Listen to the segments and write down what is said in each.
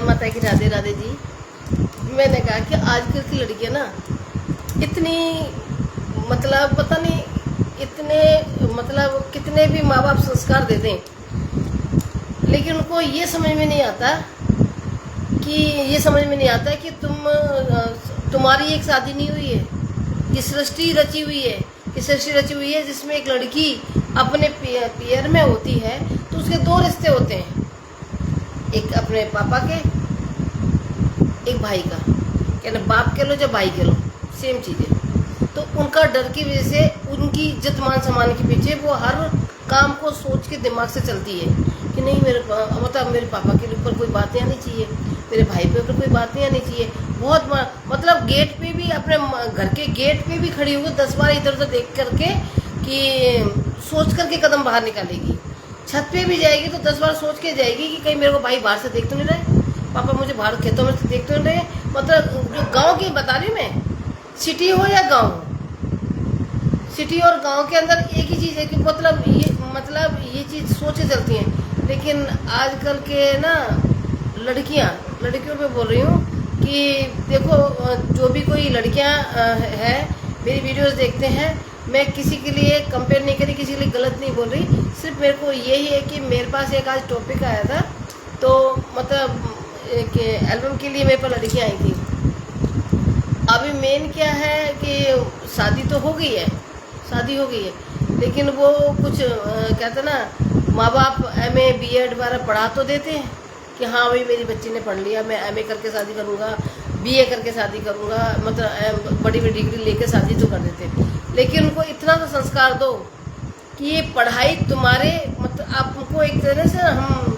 माता की राधे राधे जी। मैंने कहा कि आजकल की लड़कियां ना इतनी मतलब पता नहीं इतने मतलब कितने भी माँ बाप संस्कार देते हैं, लेकिन उनको ये समझ में नहीं आता कि तुम्हारी एक शादी नहीं हुई है, ये सृष्टि रची हुई है, जिसमें एक लड़की अपने पियर में होती है तो उसके दो रिश्ते होते हैं, एक अपने पापा के, एक भाई का, कहना बाप के लो या भाई के लो सेम चीज़ है। तो उनका डर की वजह से उनकी इज्जत मान सम्मान के पीछे वो हर काम को सोच के दिमाग से चलती है कि नहीं मेरे पापा के ऊपर कोई बातें आनी चाहिए, मेरे भाई पे ऊपर कोई बातें आनी चाहिए। बहुत मतलब गेट पे भी अपने घर के गेट पे भी खड़ी होगी 10 बार इधर उधर देख करके कि सोच करके कदम बाहर निकालेगी। छत पे भी जाएगी तो 10 बार सोच के जाएगी कि कहीं मेरे को भाई बाहर से देख तो नहीं रहे, पापा मुझे बाहर खेतों में से देख तो नहीं रहे। मतलब जो गाँव की बता रही हूँ मैं, सिटी हो या गाँव हो, सिटी और गांव के अंदर एक ही चीज़ है कि मतलब ये चीज़ सोचे चलती हैं। लेकिन आजकल के ना लड़कियों पे बोल रही हूँ कि देखो, जो भी कोई लड़कियां हैं मेरी वीडियोस देखते हैं, मैं किसी के लिए कंपेयर नहीं करी, किसी के लिए गलत नहीं बोल रही, सिर्फ मेरे को यही है कि मेरे पास एक आज टॉपिक आया था, तो मतलब एक एल्बम के लिए मेरे पास लड़कियाँ आई थी। अभी मेन क्या है कि शादी हो गई है, लेकिन वो कुछ कहते ना माँ बाप MA BEd वगैरह पढ़ा तो देते हैं कि हाँ भाई मेरी बच्ची ने पढ़ लिया, मैं MA करके शादी करूँगा, BA करके शादी करूँगा, मतलब बड़ी डिग्री लेके शादी तो कर देते हैं। लेकिन उनको इतना तो संस्कार दो कि ये पढ़ाई तुम्हारे मतलब आपको एक तरह से हम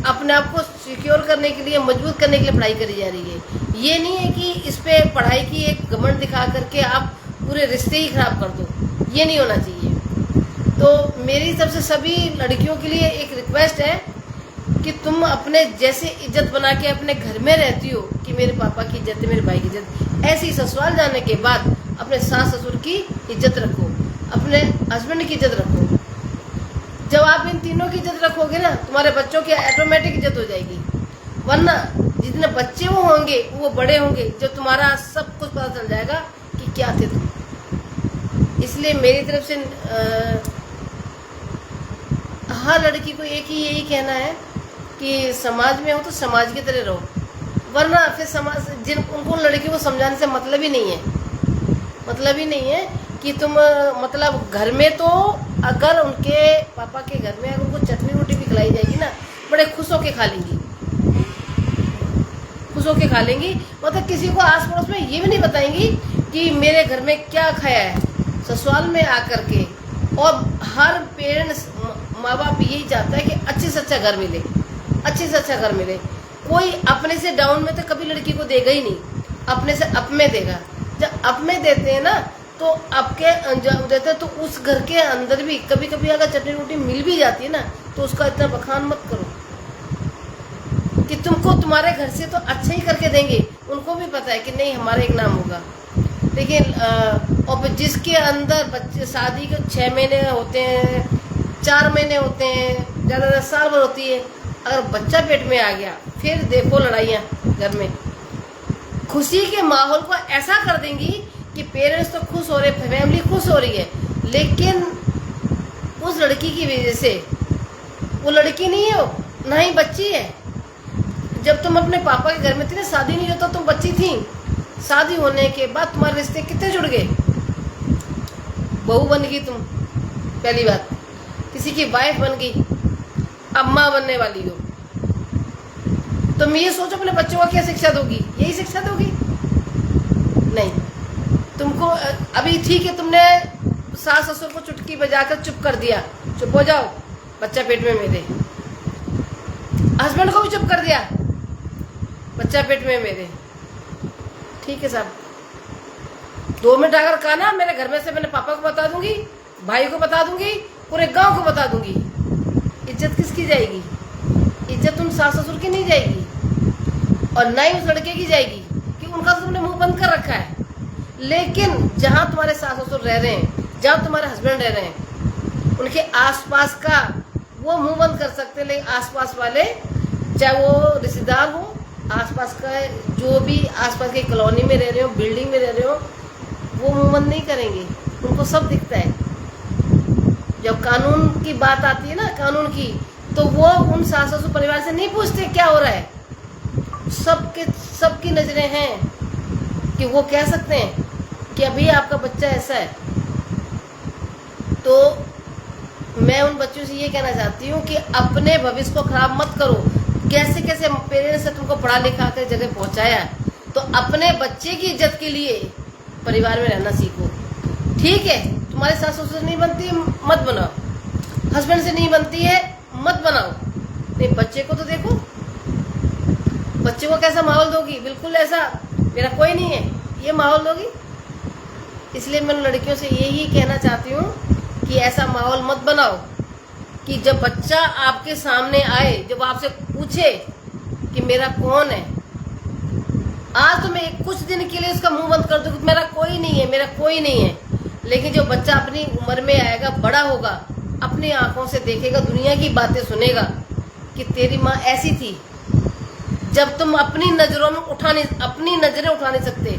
अपने आप को सिक्योर करने के लिए, मजबूत करने के लिए पढ़ाई करी जा रही है। ये नहीं है कि इस पे पढ़ाई की एक घमंड दिखा करके आप पूरे रिश्ते ही खराब कर दो, ये नहीं होना चाहिए। तो मेरी तरफ से सभी लड़कियों के लिए एक रिक्वेस्ट है कि तुम अपने जैसे इज्जत बना के अपने घर में रहती हो कि मेरे पापा की इज्जत है, मेरे भाई की इज्जत, ऐसे ही ससुराल जाने के बाद अपने सास ससुर की इज्जत रखो, अपने हस्बैंड की इज्जत रखो। जब आप इन तीनों की इज्जत रखोगे ना, तुम्हारे बच्चों की ऑटोमेटिक इज्जत हो जाएगी। वरना जितने बच्चे वो होंगे वो बड़े होंगे जब तुम्हारा सब कुछ पता चल जाएगा कि क्या थे तुम। इसलिए मेरी तरफ से हर लड़की को एक ही यही कहना है कि समाज में हो तो समाज की तरह रहो, वरना फिर समाज उनको लड़की को समझाने से मतलब ही नहीं है कि तुम मतलब घर में तो अगर उनके पापा के घर में अगर उनको चटनी रोटी भी खिलाई जाएगी ना, बड़े खुश होके खा लेंगी, मतलब किसी को आस पड़ोस में ये भी नहीं बताएंगी कि मेरे घर में क्या खाया है ससुराल में आकर के। और हर पेरेंट्स माँ बाप यही चाहता है कि अच्छे से अच्छा घर मिले। कोई अपने से डाउन में तो कभी लड़की को देगा ही नहीं, अपने से अप में देगा। जब अप में देते हैं ना तो आपके जब देते हैं तो उस घर के अंदर भी कभी कभी अगर चटनी रोटी मिल भी जाती है ना तो उसका इतना बखान मत करो कि तुमको तुम्हारे घर से तो अच्छा ही करके देंगे। उनको भी पता है कि नहीं हमारा एक नाम होगा। लेकिन और जिसके अंदर बच्चे शादी के 6 महीने होते हैं, 4 महीने होते हैं, ज़्यादा साल भर होती है, अगर बच्चा पेट में आ गया फिर देखो लड़ाइयाँ घर में। खुशी के माहौल को ऐसा कर देंगी कि पेरेंट्स तो खुश हो रहे, फैमिली खुश हो रही है, लेकिन उस लड़की की वजह से, वो लड़की नहीं है, वो ना ही बच्ची है। जब तुम अपने पापा के घर में थी ना, शादी नहीं होता तुम बच्ची थी, शादी होने के बाद तुम्हारे रिश्ते कितने जुड़ गए। बहू बन गई तुम, पहली बात, किसी की वाइफ बन गई, अम्मा बनने वाली हो। तुम ये सोचो अपने बच्चों को क्या शिक्षा दोगी, यही शिक्षा दोगी? नहीं, तुमको अभी ठीक है तुमने सास ससुर को चुटकी बजाकर चुप कर दिया, चुप हो जाओ बच्चा पेट में मेरे। हस्बैंड को भी चुप कर दिया, बच्चा पेट में मेरे। ठीक है साहब, 2 मिनट अगर कहा ना मेरे घर में से मैंने पापा को बता दूंगी, भाई को बता दूंगी, पूरे गांव को बता दूंगी, इज्जत किसकी जाएगी? इज्जत उन सास ससुर की नहीं जाएगी और ना ही उस लड़के की जाएगी कि उनका तो तुमने मुंह बंद कर रखा है। लेकिन जहाँ तुम्हारे सास ससुर रह रहे हैं, जहाँ तुम्हारे हस्बैंड रह रहे हैं, उनके आसपास का वो मुंह बंद कर सकते हैं, लेकिन आसपास वाले चाहे वो रिश्तेदार हो, आसपास का जो भी आसपास की कॉलोनी में रह रहे हो, बिल्डिंग में रह रहे हो, वो मुंह बंद नहीं करेंगे, उनको सब दिखता है। जब कानून की बात आती है ना, कानून की, तो वो उन सास ससुर परिवार से नहीं पूछते क्या हो रहा है। सबकी नजरें हैं कि वो कह सकते हैं कि अभी आपका बच्चा ऐसा है। तो मैं उन बच्चों से ये कहना चाहती हूँ कि अपने भविष्य को खराब मत करो। कैसे कैसे पेरेंट्स ने तुमको पढ़ा लिखा कर जगह पहुँचाया, तो अपने बच्चे की इज्जत के लिए परिवार में रहना सीखो। ठीक है, तुम्हारे सास ससुर से नहीं बनती है, मत बनाओ। हस्बैंड से नहीं बनती है, मत बनाओ। नहीं, बच्चे को तो देखो, बच्चे को कैसा माहौल दोगी। बिल्कुल ऐसा मेरा कोई नहीं है, ये माहौल दोगी। इसलिए मैं लड़कियों से यही कहना चाहती हूँ कि ऐसा माहौल मत बनाओ कि जब बच्चा आपके सामने आए, जब आपसे पूछे कि मेरा कौन है, आज तो मैं कुछ दिन के लिए उसका मुंह बंद कर दूँ कि मेरा कोई नहीं है, मेरा कोई नहीं है। लेकिन जो बच्चा अपनी उम्र में आएगा, बड़ा होगा, अपनी आंखों से देखेगा, दुनिया की बातें सुनेगा कि तेरी माँ ऐसी थी। जब तुम अपनी नजरों में अपनी नजरें उठा नहीं सकते,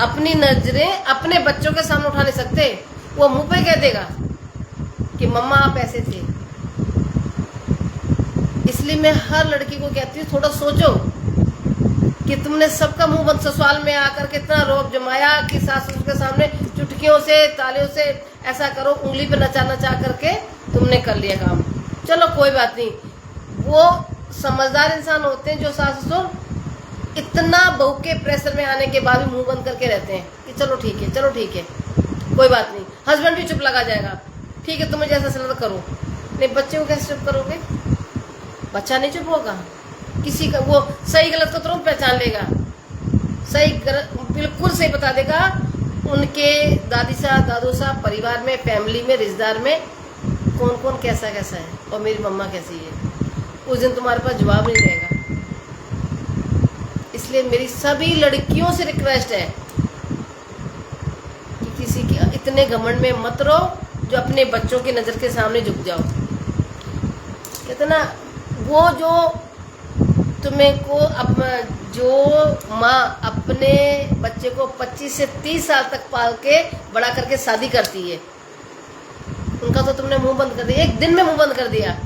अपनी नजरें अपने बच्चों के सामने उठा नहीं सकते, वो मुंह पे कह देगा कि मम्मा आप ऐसे थे। इसलिए मैं हर लड़की को कहती हूँ, थोड़ा सोचो कि तुमने सबका मुंह बंद ससुराल में आकर कितना रोब जमाया कि सास ससुर के सामने चुटकियों से, तालियों से ऐसा करो, उंगली पे नचा नचा करके तुमने कर लिया काम। चलो कोई बात नहीं, वो समझदार इंसान होते हैं जो सास ससुर इतना बहू के प्रेशर में आने के बाद भी मुंह बंद करके रहते हैं कि चलो ठीक है, चलो ठीक है, कोई बात नहीं। हस्बैंड भी चुप लगा जाएगा, ठीक है तुम्हें जैसा चलता करो। नहीं, बच्चे को कैसे चुप करोगे? बच्चा नहीं चुप होगा। किसी का वो सही गलत को तुरंत पहचान लेगा, सही गलत बिल्कुल सही बता देगा। उनके दादी साहब, दादू साहब, परिवार में, फैमिली में, रिश्तेदार में कौन कौन कैसा कैसा है और मेरी मम्मा कैसी है। उस दिन तुम्हारे पास जवाब नहीं रहेगा। इसलिए मेरी सभी लड़कियों से रिक्वेस्ट है कि किसी के इतने घमंड में मत रहो जो अपने बच्चों की नज़र के सामने झुक जाओ। कितना वो जो तुम्हें को जो माँ अपने बच्चे को 25 से 30 साल तक पाल के बड़ा करके शादी करती है, उनका तो तुमने मुंह बंद कर दिया, एक दिन में मुंह बंद कर दिया।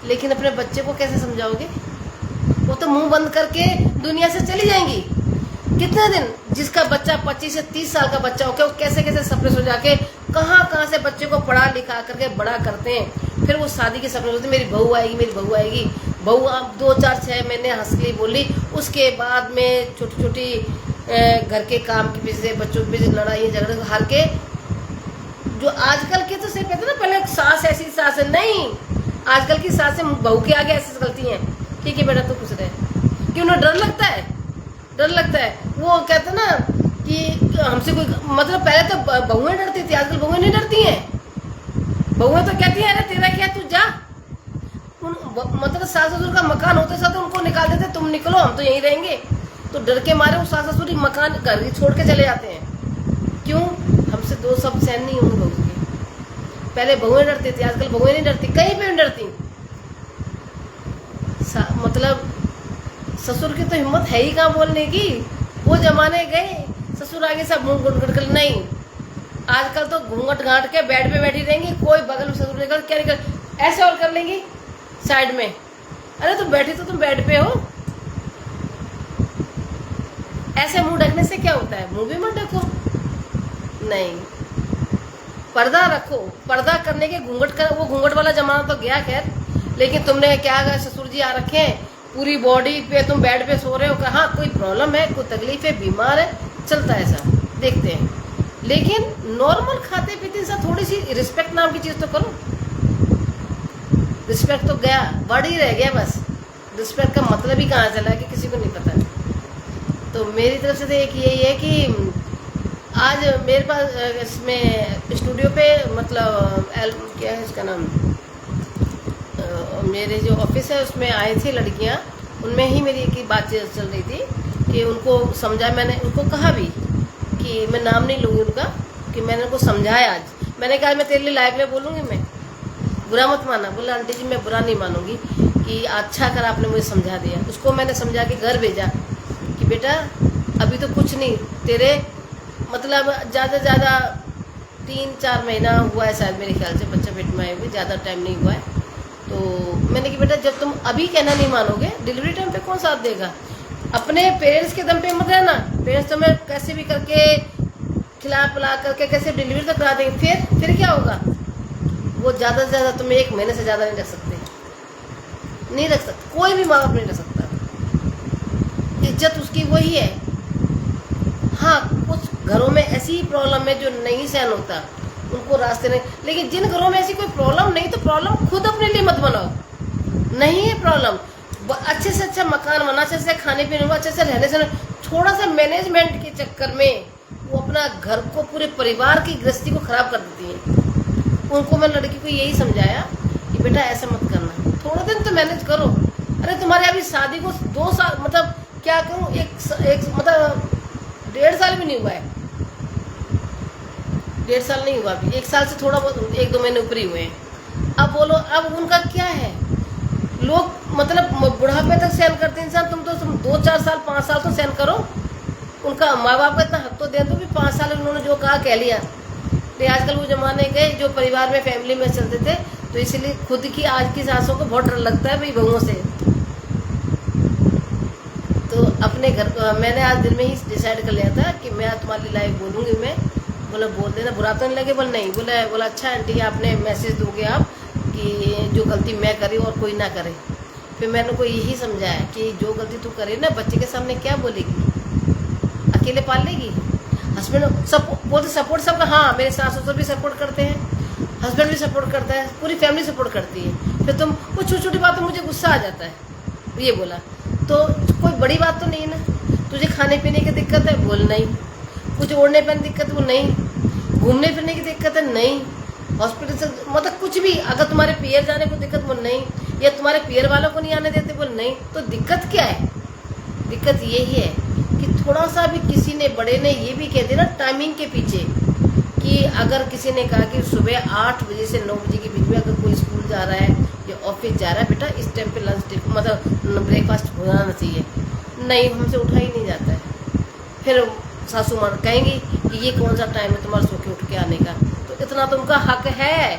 लेकिन अपने बच्चे को कैसे समझाओगे? वो तो मुंह बंद करके दुनिया से चली जाएंगी। कितने दिन जिसका बच्चा 25 से 30 साल का बच्चा हो, क्या वो कैसे कैसे सपने सो जाके कहाँ से बच्चे को पढ़ा लिखा करके बड़ा करते हैं। फिर वो शादी के सपने सोचते मेरी बहू आएगी, मेरी बहू आएगी। बहू आप 2-4-6 महीने हंस ली बोली, उसके बाद में छोटी छोटी घर के काम के पीछे, बच्चों के पीछे लड़ाई झगड़े हार के। जो आजकल के तो सिर्फ कहते ना, पहले सास ऐसी सास है, नहीं, आजकल की सासें बहू के आगे ऐसी गलती हैं। ठीक है बेटा तू खुश रहे, कि उन्हें डर लगता है, डर लगता है। वो कहते ना कि हमसे कोई, मतलब पहले तो बहुएं डरती थी, आजकल बहुएं नहीं डरती हैं। बहुएं तो कहती हैं अरे तेरा क्या, तू जा। मतलब सास ससुर का मकान होते साथ उनको निकाल देते, तुम निकलो हम तो यहीं रहेंगे। तो डर के मारे वो सास ससुर मकान घर छोड़ के चले जाते हैं। क्यों? हमसे दो सब सहन नहीं होंगे बहू के। पहले बहुएं डरती थी, आजकल बहुएं नहीं डरती, कहीं पे नहीं डरती। मतलब ससुर की तो हिम्मत है ही कहाँ बोलने की। वो जमाने गए, ससुर आगे सब मुंह गुट कर, नहीं। आजकल तो घूंघट घाट के बेड पे बैठी रहेंगी, कोई बगल में ससुर निकल क्या निकल ऐसे और कर लेंगी साइड में। अरे तुम बैठी तो तुम बेड पे हो। ऐसे मुंह ढकने से क्या होता है? मुंह भी मत ढको, नहीं, पर्दा रखो। पर्दा करने के घूंघट कर, वो घूंघट वाला जमाना तो गया खैर। लेकिन तुमने क्या कहा, ससुर जी आ रखे हैं, पूरी बॉडी पे तुम बेड पे सो रहे हो, कहा कोई प्रॉब्लम है, कोई तकलीफ है, बीमार है, चलता है ऐसा, देखते हैं। लेकिन नॉर्मल खाते पीते से थोड़ी सी रिस्पेक्ट नाम की चीज़ तो करो। रिस्पेक्ट तो गया, वर्ड ही रह गया बस। रिस्पेक्ट का मतलब ही कहाँ चला कि किसी को नहीं पता। तो मेरी तरफ से तो एक यही है कि आज मेरे पास इसमें स्टूडियो पे, मतलब क्या है इसका नाम, मेरे जो ऑफिस है उसमें आई थी लड़कियां। उनमें ही मेरी एक बातचीत चल रही थी कि उनको समझा, मैंने उनको कहा भी कि मैं नाम नहीं लूँगी उनका, कि मैंने उनको समझाया। आज मैंने कहा मैं तेरे लिए लाइव में बोलूँगी, मैं बुरा मत माना। बोला आंटी जी मैं बुरा नहीं मानूंगी, कि अच्छा कर आपने मुझे समझा दिया। उसको मैंने समझा के घर भेजा कि बेटा अभी तो कुछ नहीं, तेरे मतलब ज़्यादा से ज़्यादा 3-4 महीना हुआ है शायद मेरे ख्याल से, बच्चा पेट में आए हुए ज़्यादा टाइम नहीं हुआ है। तो मैंने कि बेटा जब तुम अभी कहना नहीं मानोगे, डिलीवरी टाइम पे कौन साथ देगा? अपने पेरेंट्स के दम पे मत रहना। पेरेंट्स तुम्हें कैसे भी करके खिला पिला करके कैसे डिलीवरी तक करा देंगे, फिर क्या होगा? वो ज़्यादा से ज़्यादा तुम्हें 1 महीने से ज़्यादा नहीं रख सकते, नहीं रख सकते, कोई भी माँ बाप नहीं रख सकता। इज्जत उसकी वही है। हाँ, कुछ घरों में ऐसी प्रॉब्लम है जो नहीं सहन होता, उनको रास्ते नहीं। लेकिन जिन घरों में ऐसी कोई प्रॉब्लम नहीं, तो प्रॉब्लम खुद अपने लिए मत बनाओ। नहीं है प्रॉब्लम, अच्छे से अच्छा मकान बना, अच्छे से खाने पीने को, अच्छे से रहने से, थोड़ा सा मैनेजमेंट के चक्कर में वो अपना घर को, पूरे परिवार की गृहस्थी को खराब कर देती है। उनको मैं लड़की को यही समझाया कि बेटा ऐसा मत करना, थोड़ा दिन तो मैनेज करो। अरे तुम्हारे अभी शादी को 2 साल, मतलब क्या करूँ, एक मतलब 1.5 साल भी नहीं हुआ है, 1.5 साल नहीं हुआ अभी, 1 साल से थोड़ा बहुत 1-2 महीने ऊपर ही हुए हैं। अब बोलो, अब उनका क्या है? लोग मतलब बुढ़ापे तक सहन करते हैं इंसान, तुम 2-4 साल 5 साल तो सहन करो। उनका माँ बाप का इतना हक तो दे दो भी 5 साल उन्होंने जो कहा कह लिया। तो आजकल वो जमाने गए जो परिवार में, फैमिली में चलते थे, तो इसीलिए खुद की आज की सासों को बहुत डर लगता है भाई बहुओं से। तो अपने घर मैंने आज दिन में ही डिसाइड कर लिया था कि मैं तुम्हारी लाइफ बोलूँगी। मैं बोला बोल देना, बुरा तो नहीं लगे? बोल नहीं। बोला अच्छा आंटी आपने मैसेज दोगे आप कि जो गलती मैं करी और कोई ना करे। फिर मैंने उनको यही समझाया कि जो गलती तू करे ना, बच्चे के सामने क्या बोलेगी, अकेले पाल लेगी? हस्बैंड सब बोलते सपोर्ट सबका, हाँ मेरे सास ससुर भी सपोर्ट करते हैं, हस्बैंड भी सपोर्ट करता है, पूरी फैमिली सपोर्ट करती है। फिर तुम कुछ छोटी छोटी बात, मुझे गुस्सा आ जाता है, ये बोला। तो कोई बड़ी बात तो नहीं ना, तुझे खाने पीने की दिक्कत है? बोल नहीं। कुछ ओढ़ने पहनने की दिक्कत? वो नहीं। घूमने फिरने की दिक्कत है? नहीं। हॉस्पिटल से मतलब कुछ भी, अगर तुम्हारे पियर जाने को दिक्कत? बोल नहीं। या तुम्हारे पियर वालों को नहीं आने देते? बोल नहीं। तो दिक्कत क्या है? दिक्कत यही है कि थोड़ा सा भी किसी ने, बड़े ने ये भी कह दिया ना टाइमिंग के पीछे, कि अगर किसी ने कहा कि सुबह 8 बजे से 9 बजे के बीच में अगर कोई स्कूल जा रहा है या ऑफिस जा रहा है, बेटा इस टाइम पे लंच मतलब ब्रेकफास्ट हो जाना चाहिए। नहीं, हमसे उठा ही नहीं जाता है। फिर सासू माँ कहेंगी कि ये कौन सा टाइम है तुम्हारा सो के उठ के आने का? तो इतना तुमका हक है,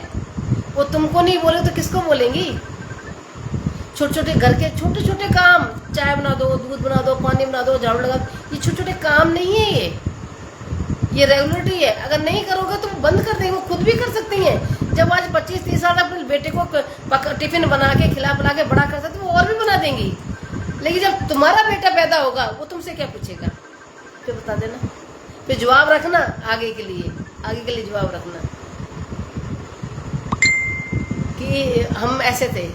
वो तुमको नहीं बोले तो किसको बोलेंगी? छोटे छोटे घर के छोटे छोटे काम, चाय बना दो, दूध बना दो, पानी बना दो, झाड़ू लगा दो, ये छोटे छोटे काम नहीं है, ये रेगुलरिटी है। अगर नहीं करोगे तो बंद कर देंगे, वो खुद भी कर सकती हैं। जब आज 25-30 साल अपने बेटे को टिफिन बना के खिला पिला के बड़ा कर सकते, वो और भी बना देंगी। लेकिन जब तुम्हारा बेटा पैदा होगा, वो तुमसे क्या पूछेगा? फिर बता देना, फिर जवाब रखना आगे के लिए जवाब रखना कि हम ऐसे थे।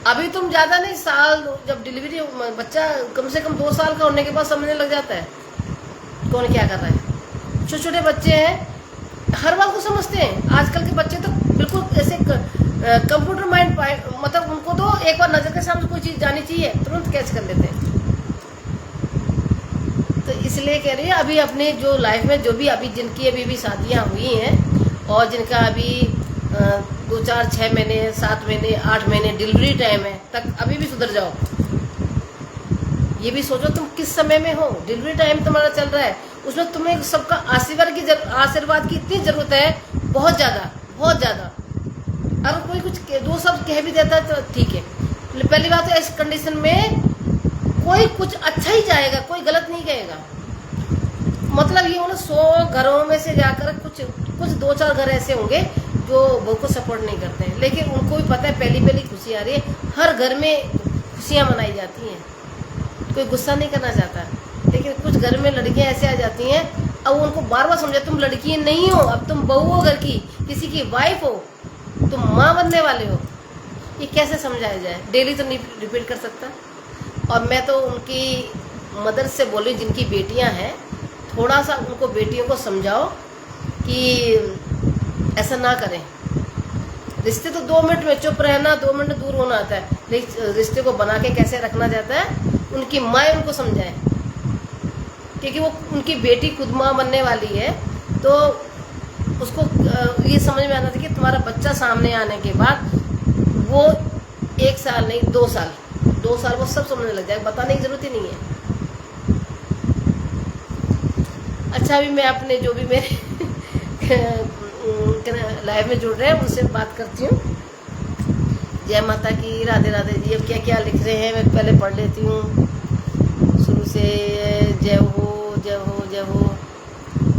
अभी तुम ज्यादा नहीं, साल जब डिलीवरी, बच्चा कम से कम 2 साल का होने के बाद समझने लग जाता है कौन क्या कर रहा है। छोटे छोटे बच्चे हैं, हर बात को समझते हैं। आजकल के बच्चे तो बिल्कुल ऐसे कंप्यूटर माइंड, मतलब उनको तो एक बार नजर के सामने कोई चीज जानी चाहिए, तुरंत कैच कर लेते हैं। तो इसलिए कह रही है, अभी अपने जो लाइफ में जो भी अभी जिनकी अभी शादियां हुई हैं और जिनका अभी 2-4-6 महीने, 7 महीने, 8 महीने डिलीवरी टाइम है तक, अभी भी सुधर जाओ। ये भी सोचो तुम किस समय में हो, डिलीवरी टाइम तुम्हारा चल रहा है, उसमें तुम्हें सबका आशीर्वाद की इतनी जरूरत है, बहुत ज़्यादा। अगर कोई कुछ 2 शब्द कह भी देता है तो ठीक है। पहली बात है, इस कंडीशन में कोई कुछ अच्छा ही चाहेगा, कोई गलत नहीं कहेगा। मतलब ये होना 100 घरों में से जाकर कुछ 2-4 घर ऐसे होंगे जो बहू को सपोर्ट नहीं करते हैं, लेकिन उनको भी पता है पहली खुशी आ रही है, हर घर में खुशियाँ मनाई जाती हैं, कोई गुस्सा नहीं करना चाहता। लेकिन कुछ घर में लड़कियां ऐसे आ जाती हैं, अब उनको बार बार समझा तुम लड़की नहीं हो, अब तुम बहू हो, घर की किसी की वाइफ हो, तुम माँ बनने वाले हो। ये कैसे समझाया जाए? डेली तो नहीं रिपीट कर सकता। और मैं तो उनकी मदर से बोली जिनकी बेटियां हैं, थोड़ा सा उनको बेटियों को समझाओ कि ऐसा ना करें। रिश्ते तो 2 मिनट में चुप रहना, 2 मिनट दूर होना आता है, लेकिन रिश्ते को बना के कैसे रखना जाता है, उनकी माँ उनको समझाए, क्योंकि वो उनकी बेटी खुद माँ बनने वाली है। तो उसको ये समझ में आना था कि तुम्हारा बच्चा सामने आने के बाद वो 1 साल नहीं 2 साल 2 साल वो सब समझने लग जाएगा, बताने की जरूरत ही नहीं है। अच्छा, अभी मैं अपने जो भी मेरे लाइव में जुड़ रहे हैं उनसे बात करती हूँ। जय माता की, राधे राधे जी। अब क्या क्या लिख रहे हैं मैं पहले पढ़ लेती हूँ शुरू से। जय हो जय हो जय हो।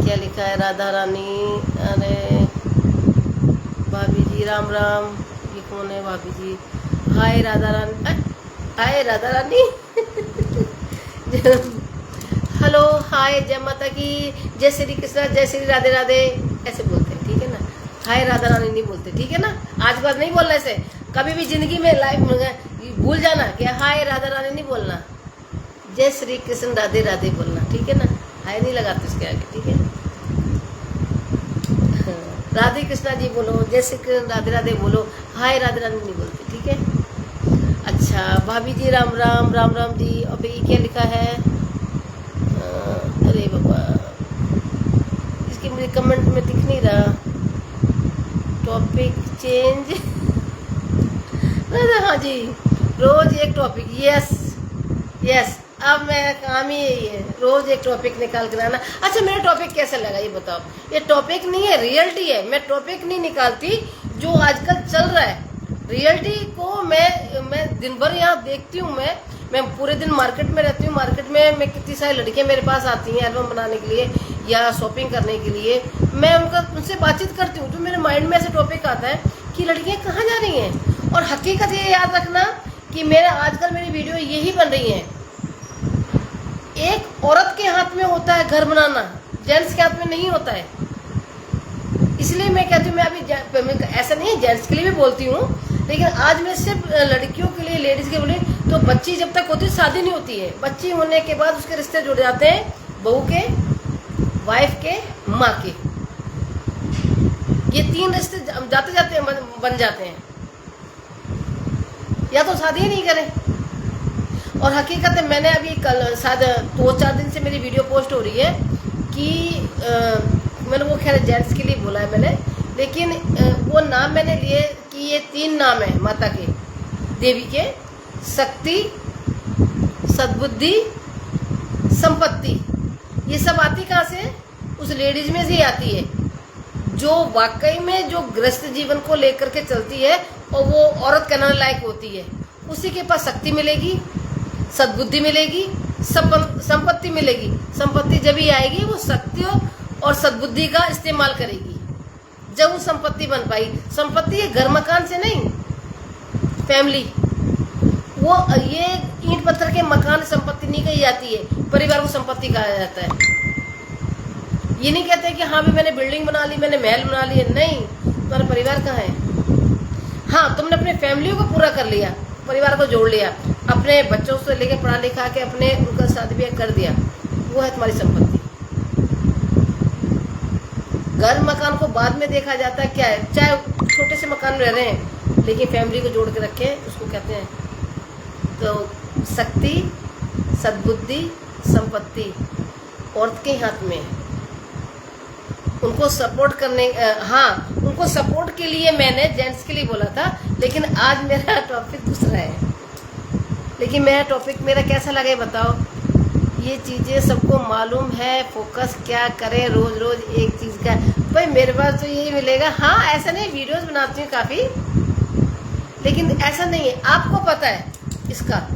क्या लिखा है? राधा रानी, अरे भाभी जी राम राम। ये कौन है भाभी जी? हाय राधा रानी, हाय राधा रानी। हेलो हाय, जय माता की, जय श्री कृष्णा, जय श्री राधे राधे, ऐसे बोलते हैं, ठीक है ना। हाय राधा रानी नहीं बोलते, ठीक है ना। आज बात नहीं बोलना ऐसे, कभी भी जिंदगी में लाइफ में भूल जाना कि हाय राधा रानी नहीं बोलना, जय श्री कृष्ण राधे राधे बोलना, ठीक है ना। हाय नहीं लगाते इसके आगे, ठीक है। राधे कृष्णा जी बोलो, जय श्री कृष्ण राधे राधे बोलो, हाय राधे रानी नहीं बोलते, ठीक है। अच्छा भाभी जी राम राम, राम राम जी। अब ये क्या लिखा है? अरे बाबा, इसके मुझे कमेंट में दिख नहीं रहा। Topic change. हाँ जी, रोज एक टॉपिक। यस यस, अब मेरा काम ही यही है, रोज एक टॉपिक निकाल कर आना। अच्छा, मेरा टॉपिक कैसा लगा ये बताओ। ये टॉपिक नहीं है, रियलिटी है। मैं टॉपिक नहीं निकालती जो आजकल चल रहा है, रियलिटी को मैं दिन भर यहाँ देखती हूँ। मैं पूरे दिन मार्केट में रहती हूँ। मार्केट में मैं कितनी सारी लड़कियाँ मेरे पास आती हैं एल्बम बनाने के लिए या शॉपिंग करने के लिए। मैं उनसे बातचीत करती हूँ तो मेरे माइंड में ऐसा टॉपिक आता है कि लड़कियाँ कहाँ जा रही हैं। और हकीकत ये याद रखना कि आजकल मेरी वीडियो यही बन रही है। एक औरत के हाथ में होता है घर बनाना, जेंट्स के हाथ में नहीं होता है। इसलिए मैं कहती हूँ, मैं अभी ऐसा नहीं है, जेंट्स के लिए भी बोलती हूँ, लेकिन आज मैं सिर्फ लड़कियों के लिए, लेडीज के लिए। तो बच्ची जब तक होती है, शादी नहीं होती है। बच्ची होने के बाद उसके रिश्ते जुड़ जाते हैं बहू के, वाइफ के, माँ के। ये 3 रिश्ते जाते जाते बन जाते हैं, या तो शादी ही नहीं करें। और हकीकत है, मैंने अभी कल शायद 2-4 दिन से मेरी वीडियो पोस्ट हो रही है कि मैंने वो खैर जेंट्स के लिए बोला है मैंने, लेकिन वो नाम मैंने लिए कि ये 3 नाम है माता के, देवी के, शक्ति, सद्बुद्धि, संपत्ति। ये सब आती कहाँ से? उस लेडीज में से ही आती है जो वाकई में जो गृहस्थ जीवन को लेकर के चलती है और वो औरत कहने लायक होती है। उसी के पास शक्ति मिलेगी, सद्बुद्धि मिलेगी, संपत्ति मिलेगी। संपत्ति जब ही आएगी वो शक्ति और सद्बुद्धि का इस्तेमाल करेगी, जब वो संपत्ति बन पाई। संपत्ति ये घर मकान से नहीं, फैमिली, वो ये ईंट पत्थर के मकान संपत्ति नहीं कही जाती है, परिवार को संपत्ति कहा जाता है। ये नहीं कहते कि हाँ भी मैंने बिल्डिंग बना ली, मैंने महल बना लिए, नहीं। तुम्हारा परिवार कहाँ है? हाँ, तुमने अपने फैमिली को पूरा कर लिया, परिवार को जोड़ लिया, अपने बच्चों से लेकर पढ़ा लिखा के अपने उनका शादी ब्याह कर दिया, वो है तुम्हारी संपत्ति। घर मकान को बाद में देखा जाता है, क्या है, चाहे छोटे से मकान में रह रहे हैं लेकिन फैमिली को जोड़ के रखें, उसको कहते हैं। तो शक्ति, सद्बुद्धि, संपत्ति औरत के हाथ में है। उनको सपोर्ट करने, हाँ, उनको सपोर्ट के लिए मैंने जेंट्स के लिए बोला था, लेकिन आज मेरा टॉपिक दूसरा है। लेकिन मेरा टॉपिक मेरा कैसा लगे बताओ। ये चीज़ें सबको मालूम है, फोकस क्या करें रोज रोज एक चीज़ का। भाई मेरे पास तो यही मिलेगा। हाँ, ऐसा नहीं, वीडियोस बनाती हूँ काफ़ी, लेकिन ऐसा नहीं है, आपको पता है इसका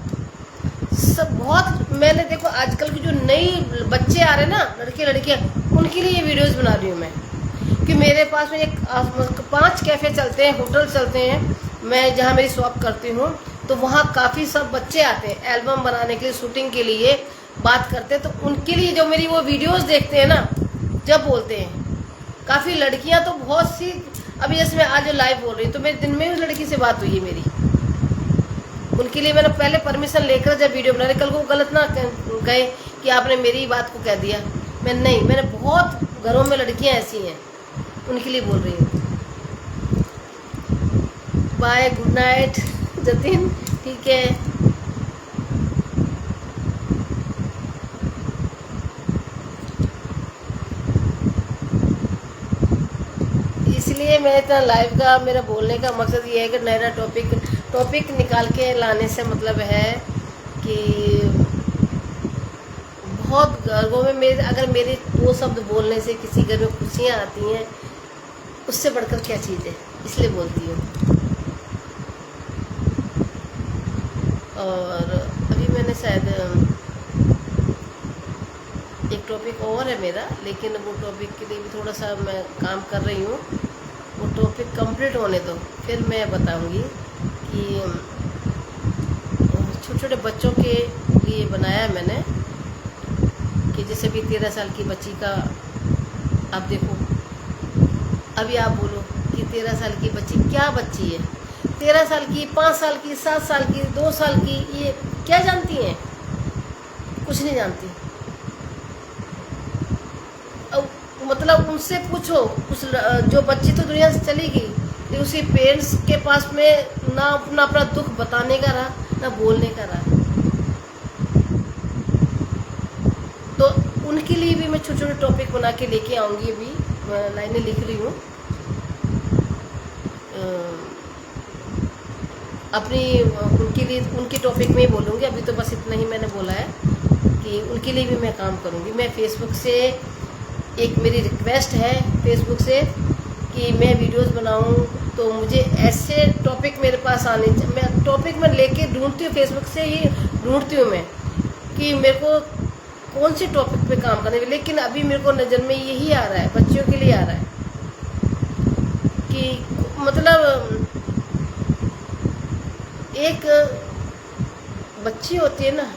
सब बहुत। मैंने देखो आजकल की जो नई बच्चे आ रहे हैं ना, लड़के लड़कियाँ, उनके लिए ये वीडियोस बना रही हूँ मैं। कि मेरे पास में 5 कैफ़े चलते हैं, होटल चलते हैं, मैं जहाँ मेरी शॉप करती हूँ, तो वहाँ काफ़ी सब बच्चे आते हैं एल्बम बनाने के लिए, शूटिंग के लिए बात करते हैं। तो उनके लिए जो मेरी वो वीडियोस देखते हैं ना, जब बोलते हैं, काफ़ी लड़कियाँ तो बहुत सी, अभी जैसे मैं आज लाइव बोल रही हूँ तो मेरे दिन में उस लड़की से बात हुई है मेरी। उनके लिए मैंने पहले परमिशन लेकर जब वीडियो बना रही, कल को गलत ना कहे कि आपने मेरी बात को कह दिया। मैंने बहुत घरों में लड़कियां ऐसी हैं, उनके लिए बोल रही हूँ। बाय, गुड नाइट जतिन, ठीक है। इसलिए मैं इतना लाइव का मेरा बोलने का मकसद ये है कि नया टॉपिक निकाल के लाने से मतलब है कि बहुत घरों में मेरे वो शब्द बोलने से किसी घर में खुशियाँ आती हैं, उससे बढ़कर क्या चीज़ है, इसलिए बोलती हूँ। और अभी मैंने शायद एक टॉपिक और है मेरा, लेकिन वो टॉपिक के लिए भी थोड़ा सा मैं काम कर रही हूँ। वो टॉपिक कंप्लीट होने दो, फिर मैं बताऊँगी कि छोटे छोटे बच्चों के लिए बनाया है मैंने कि जैसे भी 13 साल की बच्ची का, आप देखो, अभी आप बोलो कि 13 साल की बच्ची क्या बच्ची है, 13 साल की, 5 साल की, 7 साल की, 2 साल की, ये क्या जानती हैं? कुछ नहीं जानती। अब मतलब उनसे पूछो, उस जो बच्ची तो दुनिया से चली गई, लेकिन उसके पेरेंट्स के पास में ना अपना दुख बताने का रहा, ना बोलने का रहा। तो उनके लिए भी मैं छोटे छोटे टॉपिक बना के लेके आऊँगी। अभी मैं लाइनें लिख रही हूँ अपनी, उनके लिए, उनके टॉपिक में ही बोलूँगी। अभी तो बस इतना ही मैंने बोला है कि उनके लिए भी मैं काम करूँगी। मैं फेसबुक से, एक मेरी रिक्वेस्ट है फेसबुक से कि मैं वीडियोस बनाऊँ, तो मुझे ऐसे टॉपिक मेरे पास आने, मैं टॉपिक में लेके ढूंढती हूँ, फेसबुक से ही ढूंढती हूँ मैं कि मेरे को कौन से टॉपिक पे काम करने। लेकिन अभी मेरे को नज़र में यही आ रहा है, बच्चियों के लिए आ रहा है कि मतलब एक बच्ची होती है ना,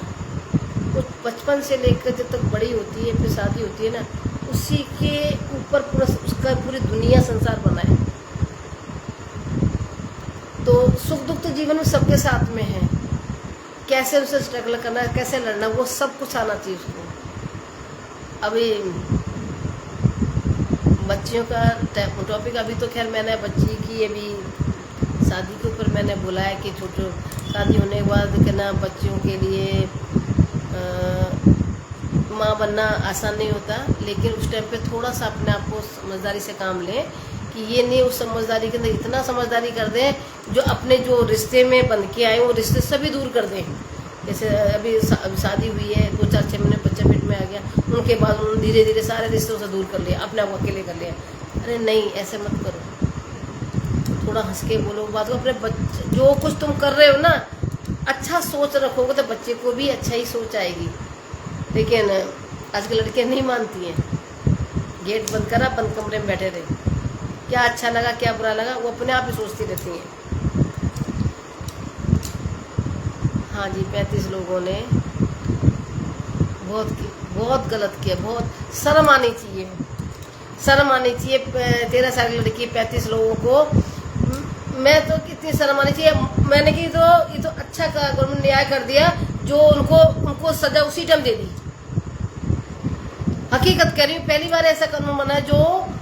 वो बचपन से लेकर जब तक बड़ी होती है, फिर शादी होती है ना, उसी के ऊपर पूरा उसका पूरी दुनिया संसार बना है। तो सुख दुख तो जीवन में सबके साथ में है, कैसे उसे स्ट्रगल करना, कैसे लड़ना, वो सब कुछ आना चाहिए उसको। अभी बच्चियों का टॉपिक, अभी तो खैर मैंने बच्ची की अभी शादी के ऊपर मैंने बोला है कि छोटे शादी होने के बाद कहना बच्चियों के लिए माँ बनना आसान नहीं होता, लेकिन उस टाइम पे थोड़ा सा अपने आप को समझदारी से काम लें कि ये नहीं उस समझदारी के अंदर इतना समझदारी कर दें जो अपने जो रिश्ते में बन के आए वो रिश्ते सभी दूर कर दें। जैसे अभी शादी हुई है, 2-4-6 महीने बच्चा पेट में आ गया, उनके बाद उन्होंने धीरे धीरे सारे रिश्तों से दूर कर लिया, अपने आप अकेले कर लिया। अरे नहीं, ऐसे मत करो, थोड़ा हंस के बोलो बात को। अपने बच्चे, जो कुछ तुम कर रहे हो ना, अच्छा सोच रखोगे तो बच्चे को भी अच्छा ही सोच आएगी। लेकिन आज की लड़कियाँ नहीं मानती हैं, गेट बंद करा, बंद कमरे में बैठे रहे, क्या अच्छा लगा क्या बुरा लगा वो अपने आप ही सोचती रहती हैं। हाँ जी, 35 लोगों ने बहुत गलत किया, बहुत शर्म आनी चाहिए, शर्म आनी चाहिए। 13 साल की लड़की 35 लोगों को, मैं तो कितनी शर्म आनी चाहिए। मैंने कि तो ये तो अच्छा गवर्नमेंट न्याय कर दिया जो उनको सजा उसी टाइम दे दी। हकीकत कह रही हूँ, पहली बार ऐसा कानून बना है जो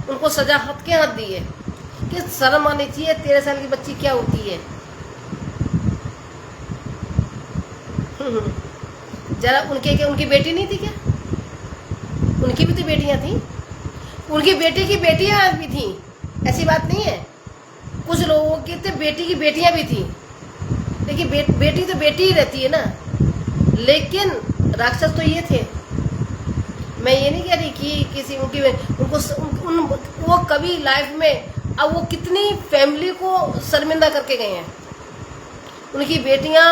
उनको सजा हाथ के हाथ दी है। कि शर्म आनी चाहिए, 13 साल की बच्ची क्या होती है। जरा उनकी बेटी नहीं थी क्या? उनकी भी तो बेटियां थी, उनकी बेटी की बेटियां भी थी, ऐसी बात नहीं है। कुछ लोगों की तो बेटी की बेटियां भी थी, लेकिन बेटी तो बेटी ही रहती है ना। लेकिन राक्षस तो ये थे। मैं ये नहीं कह रही कि किसी वो कभी लाइफ में, अब वो कितनी फैमिली को शर्मिंदा करके गए हैं। उनकी बेटियां,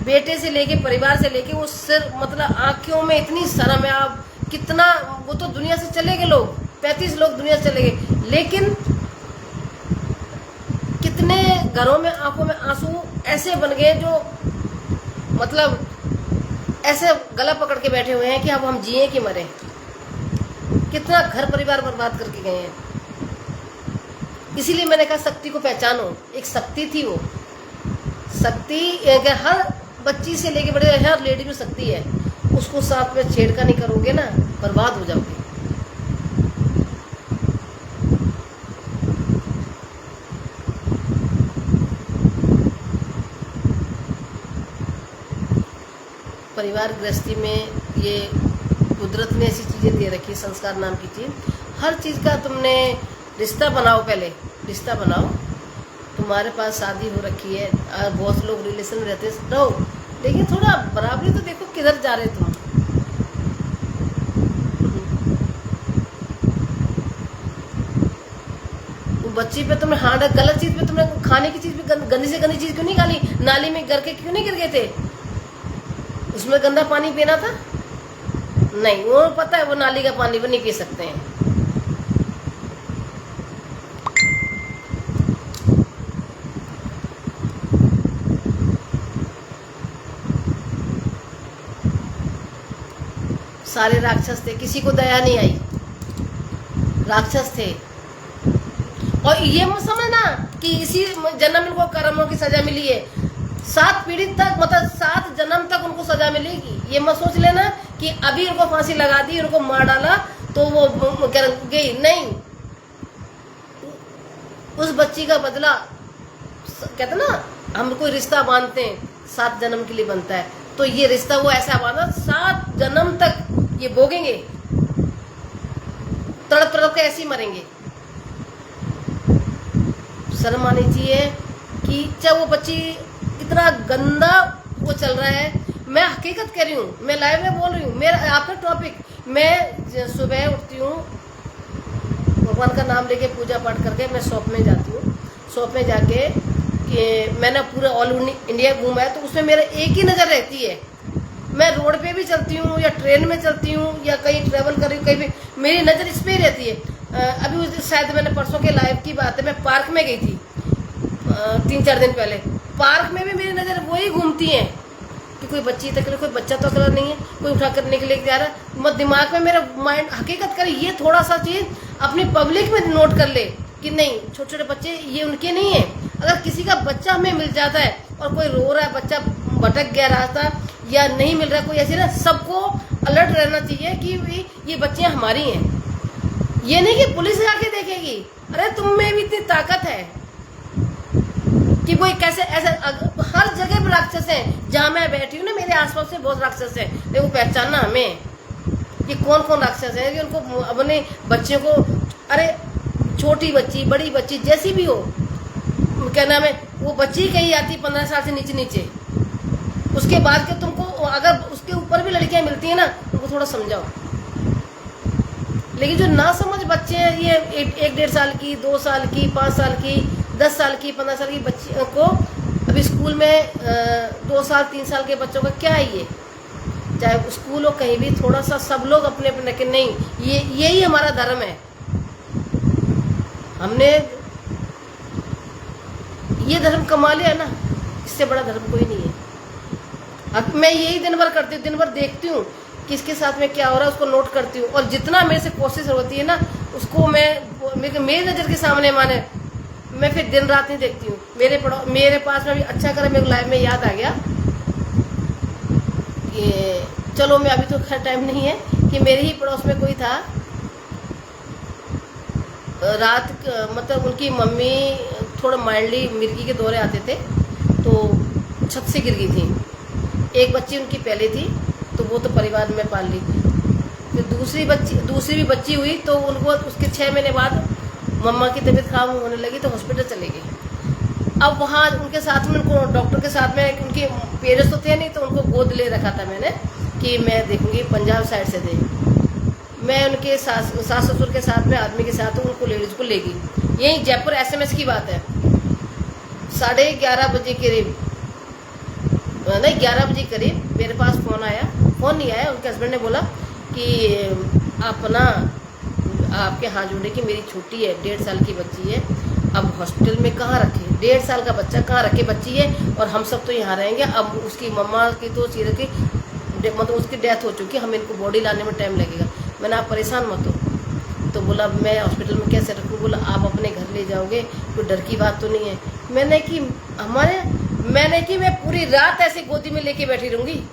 बेटे से लेके, परिवार से लेके, वो सिर मतलब आंखों में इतनी शर्म है। आप कितना, वो तो दुनिया से चले गए लोग, 35 लोग दुनिया से चले गए, लेकिन कितने घरों में आंखों में आंसू ऐसे बन गए जो मतलब ऐसे गला पकड़ के बैठे हुए हैं कि अब हम जिए कि मरे। कितना घर परिवार बर्बाद करके गए हैं। इसीलिए मैंने कहा शक्ति को पहचानो। एक शक्ति थी, वो शक्ति हर बच्ची से लेके बड़े हर लेडी में शक्ति है। उसको साथ में छेड़का नहीं करोगे ना, बर्बाद हो जाओगे। परिवार गृहस्थी में ये कुदरत ने ऐसी चीज़ें दे रखी, संस्कार नाम की चीज़। हर चीज़ का तुमने रिश्ता बनाओ पहले, रिश्ता बनाओ। तुम्हारे पास शादी हो रखी है, बहुत से लोग रिलेशन में रहते रहो, लेकिन थोड़ा बराबरी तो देखो किधर जा रहे तुम। बच्ची पे तुमने हाँ गलत चीज पे तुमने खाने की चीज पे गंदी से गंदी चीज क्यों नहीं खाली, नाली में गिर के क्यों नहीं गिर गए थे? उसमें गंदा पानी पीना था? नहीं, वो पता है वो नाली का पानी भी नहीं पी सकते हैं। सारे राक्षस थे, किसी को दया नहीं आई, राक्षस थे। और ये मत समझना कि इसी जन्म इनको कर्मों की सजा मिली है, 7 पीढ़ी तक, मतलब 7 जन्म तक उनको सजा मिलेगी। ये मत सोच लेना कि अभी उनको फांसी लगा दी, उनको मार डाला तो वो गई, नहीं। उस बच्ची का बदला, कहते ना हम कोई रिश्ता बांधते हैं 7 जन्म के लिए बनता है, तो ये रिश्ता वो ऐसा बांधा 7 जन्म तक ये भोगेंगे, तड़प तड़प के ऐसे ही मरेंगे। शर्म आनी चाहिए कि चाहे वो बच्ची कितना गंदा वो चल रहा है। मैं हकीकत कह रही हूँ, मैं लाइव में बोल रही हूँ, मेरा आपका टॉपिक। मैं सुबह उठती हूँ, भगवान का नाम लेके पूजा पाठ करके मैं शॉप में जाती हूँ। शॉप में जाके कि मैंने पूरा ऑल इंडिया घूमा है, तो उसमें मेरा एक ही नज़र रहती है। मैं रोड पे भी चलती हूँ या ट्रेन में चलती हूँ या कहीं ट्रेवल कर रही हूँ, कहीं भी मेरी नज़र इस पर ही रहती है। अभी उस शायद मैंने परसों के लाइव की बात है, मैं पार्क में गई थी 3-4 दिन पहले। पार्क में भी मेरी नज़र वही घूमती है कि कोई बच्ची तक, कोई बच्चा तो अकेला नहीं है, कोई उठा करने के लिए जा रहा है। मत दिमाग में मेरा माइंड हकीकत करे, ये थोड़ा सा चीज़ अपनी पब्लिक में नोट कर ले कि नहीं, छोटे छोटे बच्चे ये उनके नहीं है। अगर किसी का बच्चा हमें मिल जाता है और कोई रो रहा है, बच्चा भटक गया रास्ता या नहीं मिल रहा, कोई ऐसी ना, सबको अलर्ट रहना चाहिए कि ये बच्चियाँ हमारी हैं। ये नहीं कि पुलिस आके देखेगी। अरे तुम में भी इतनी ताकत है कि कोई कैसे ऐसे, हर जगह पर राक्षस हैं। जहाँ मैं बैठी हूँ ना, मेरे आसपास से बहुत राक्षस हैं, देखो पहचानना हमें कि कौन कौन राक्षस है, कि उनको अपने बच्चे को, अरे छोटी बच्ची बड़ी बच्ची जैसी भी हो, क्या नाम है, वो बच्ची कहीं आती 15 साल से नीचे नीचे, उसके बाद के तुमको अगर उसके ऊपर भी लड़कियां मिलती हैं ना, उनको थोड़ा समझाओ। लेकिन जो ना समझ बच्चे हैं, ये 1-1.5 साल की, 2 साल की, 5 साल की, 10 साल की, 15 साल की बच्चियों को अभी स्कूल में 2 साल 3 साल के बच्चों का क्या है, ये चाहे स्कूल हो कहीं भी, थोड़ा सा सब लोग अपने अपने कि नहीं, ये यही हमारा धर्म है। हमने ये धर्म कमा लिया ना, इससे बड़ा धर्म कोई नहीं है। अब मैं यही दिन भर करती हूँ, दिन भर देखती हूँ किसके साथ में क्या हो रहा है, उसको नोट करती हूँ, और जितना मेरे से कोशिश होती है ना, उसको मेरी नज़र के सामने माने, मैं फिर दिन रात नहीं देखती हूँ। मेरे पास में भी अच्छा करे, मेरे लाइफ में याद आ गया कि चलो, मैं अभी तो खैर टाइम नहीं है, कि मेरे ही पड़ोस में कोई था, रात मतलब उनकी मम्मी थोड़ा माइल्डली मिर्गी के दौरे आते थे, तो छत से गिर गई थी। एक बच्ची उनकी पहले थी, तो वो तो परिवार में पाल ली। फिर दूसरी भी बच्ची हुई, तो उनको उसके 6 महीने बाद मम्मा की तबीयत खराब होने लगी, तो हॉस्पिटल चले गए। अब वहाँ उनके साथ में, उनको डॉक्टर के साथ में, उनके पेरेंट्स तो थे नहीं, तो उनको गोद ले रखा था मैंने कि मैं देखूंगी, पंजाब साइड से थे। मैं उनके सास ससुर के साथ में, आदमी के साथ उनको लेडीज को ले गई। यही जयपुर SMS की बात है। 11:30 बजे करीब, नहीं 11 बजे करीब मेरे पास फ़ोन आया। फ़ोन नहीं आया, उनके हस्बैंड ने बोला कि आप ना, आपके हाथ जोड़े कि मेरी छोटी है, 1.5 साल की बच्ची है, अब हॉस्पिटल में कहाँ रखे, 1.5 साल का बच्चा कहाँ रखे, बच्ची है, और हम सब तो यहाँ रहेंगे। अब उसकी मम्मा की तो सीरत की मतलब उसकी डेथ हो चुकी है, हमें इनको बॉडी लाने में टाइम लगेगा। मैंने, आप परेशान मत हो। तो बोला मैं हॉस्पिटल में कैसे रखूँ? बोला आप अपने घर ले जाओगे, कोई डर की बात तो नहीं है। मैंने कि मैं पूरी रात ऐसे गोदी में लेके बैठी रहूँगी,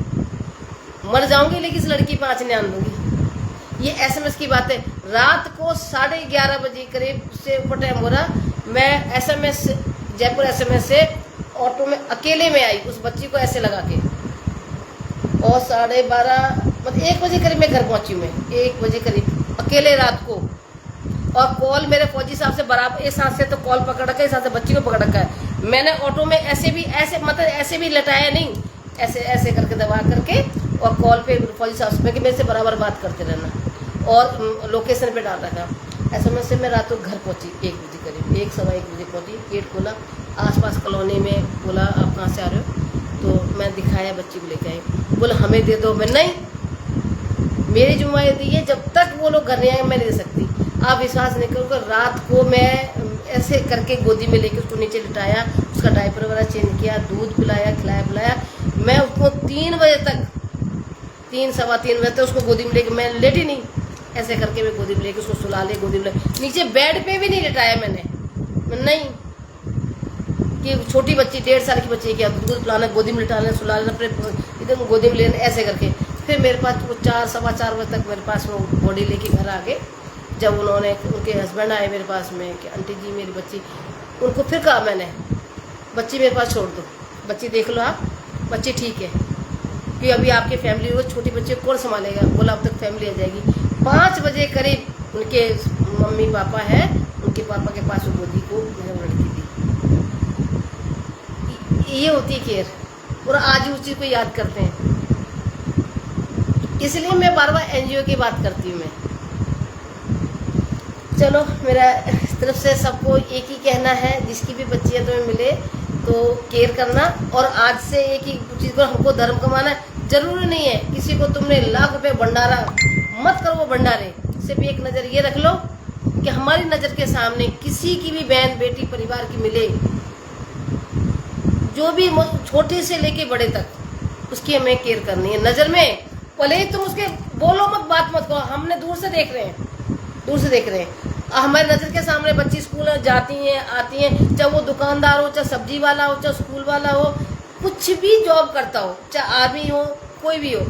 मर जाऊँगी लेकिन इस लड़की पे आँच नहीं आने दूँगी। ये SMS की बात है। रात को 11:30 बजे करीब से ऊपर टाइम हो रहा, मैं SMS जयपुर SMS से ऑटो में अकेले में आई, उस बच्ची को ऐसे लगा के, और 12:30 मतलब 1 बजे करीब मैं घर पहुंची। मैं 1 बजे करीब अकेले रात को और कॉल मेरे फौजी साहब से बराबर, इस हाथ से तो कॉल पकड़ रखा है, इस हाथ से बच्ची को पकड़ रखा है। मैंने ऑटो में ऐसे भी लटाया नहीं, ऐसे ऐसे करके दबा करके, और कॉल पे फौजी साहब से कि मेरे से बराबर बात करते रहना, और लोकेशन पे डाल रखा। ऐसे में से मैं रात को घर पहुंची 1 बजे करीब, 1 सवा 1 बजे पहुंची। गेट खोला, आसपास कॉलोनी में बोला आप कहाँ से आ रहे हो, तो मैं दिखाया, बच्ची को लेकर आई। बोला हमें दे दो। मैं नहीं, मेरी जिम्मेदारी है, जब तक वो लोग घर नहीं आए मैं नहीं दे सकती। आप विश्वास नहीं करोगे, रात को मैं ऐसे करके गोदी में लेके उसको नीचे लिटाया, उसका डायपर वगैरह चेंज किया, दूध पिलाया, खिलाया। मैं उसको 3 बजे तक, 3 सवा 3 बजे तक उसको गोदी में लेके, मैं लेटी नहीं, ऐसे करके मैं गोदी में लेके उसको सुला ले, गोदी में नीचे बेड पे भी नहीं लिटाया मैंने, नहीं कि छोटी बच्ची 1.5 साल की बच्ची क्या दूध पिलाना, गोदी में लिटाना, सुलाना, फिर एकदम गोदी में लेना, ऐसे करके। फिर मेरे पास वो 4 सवा 4 बजे तक मेरे पास वो बॉडी लेके घर आ गए। जब उन्होंने, उनके हस्बैंड आए मेरे पास में कि आंटी जी मेरी बच्ची, उनको फिर कहा मैंने बच्ची मेरे पास छोड़ दो, बच्ची देख लो आप, बच्ची ठीक है, कि अभी आपकी फैमिली हो, छोटी बच्ची को कौन संभालेगा। बोला अब तक फैमिली आ जाएगी। 5 बजे करीब उनके मम्मी पापा है, उनके पापा के पास वो गोदी को लड़की दी। ये होती है केयर, और आज उस चीज़ को याद करते हैं। इसलिए मैं बार बार एनजीओ की बात करती हूँ। मैं चलो, मेरा इस तरफ से सबको एक ही कहना है, जिसकी भी बच्चियाँ तुम्हें मिले तो केयर करना। और आज से एक ही चीज़ को, हमको धर्म कमाना जरूरी नहीं है। किसी को तुमने लाख रुपए भंडारा मत करो, वो भंडारे। सिर्फ एक नज़र ये रख लो कि हमारी नज़र के सामने किसी की भी बहन बेटी परिवार की मिले, जो भी छोटे से लेके बड़े तक, उसकी हमें केयर करनी है। नज़र में भले ही तुम उसके बोलो मत, बात मत करो, हमने दूर से देख रहे हैं, दूर से देख रहे हैं। हमारे नज़र के सामने बच्ची स्कूल जाती हैं, आती हैं, चाहे वो दुकानदार हो, चाहे सब्जी वाला हो, चाहे स्कूल वाला हो, कुछ भी जॉब करता हो, चाहे आर्मी हो, कोई भी हो,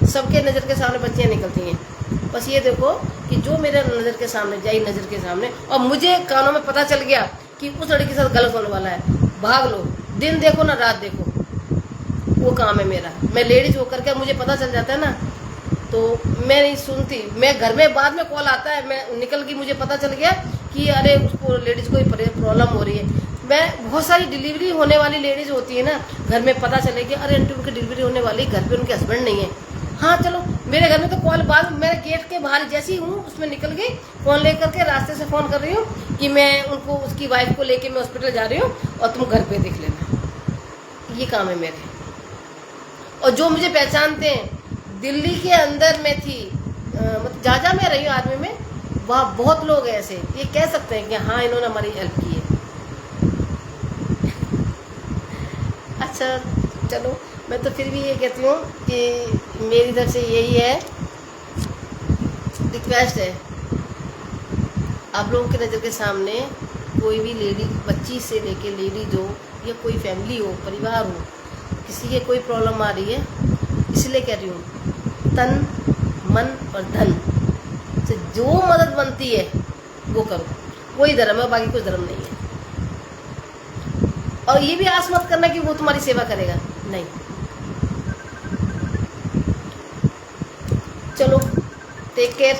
सबके नज़र के सामने बच्चियाँ निकलती हैं। बस ये देखो कि जो मेरे नज़र के सामने जाए, नज़र के सामने, और मुझे कानों में पता चल गया कि उस लड़की के साथ गलत होने वाला है, भाग लो। दिन देखो ना रात देखो, वो काम है मेरा। मैं लेडीज होकर के मुझे पता चल जाता है ना, तो मैं नहीं सुनती। मैं घर में बाद में कॉल आता है, मैं निकल गई, मुझे पता चल गया कि अरे उसको लेडीज़ को प्रॉब्लम हो रही है। मैं बहुत सारी डिलीवरी होने वाली लेडीज़ होती है ना, घर में पता चले कि अरे आंटी उनकी डिलीवरी होने वाली, घर पे उनके हस्बैंड नहीं है। हाँ चलो, मेरे घर में तो कॉल बाद, मैं गेट के बाहर जैसी हूँ उसमें निकल गई, फ़ोन लेकर के रास्ते से फ़ोन कर रही हूँ कि मैं उनको, उसकी वाइफ को लेके मैं हॉस्पिटल जा रही हूँ और तुम घर पे देख लेना। ये काम है मेरे। और जो मुझे पहचानते हैं, दिल्ली के अंदर में थी, मतलब जहाँ मैं रही हूँ आर्मी में, वहाँ बहुत लोग ऐसे ये कह सकते हैं कि हाँ इन्होंने हमारी हेल्प की है। अच्छा चलो, मैं तो फिर भी ये कहती हूँ कि मेरी तरफ से यही है, रिक्वेस्ट है, आप लोगों की नज़र के सामने कोई भी लेडी, बच्ची से लेके लेडीज हो या कोई फैमिली हो, परिवार हो, किसी के कोई प्रॉब्लम आ रही है, इसलिए कह रही हूँ, तन मन और धन से जो मदद बनती है वो करो। कोई धर्म है, बाकी कुछ धर्म नहीं है। और ये भी आस मत करना कि वो तुम्हारी सेवा करेगा, नहीं। चलो, टेक केयर।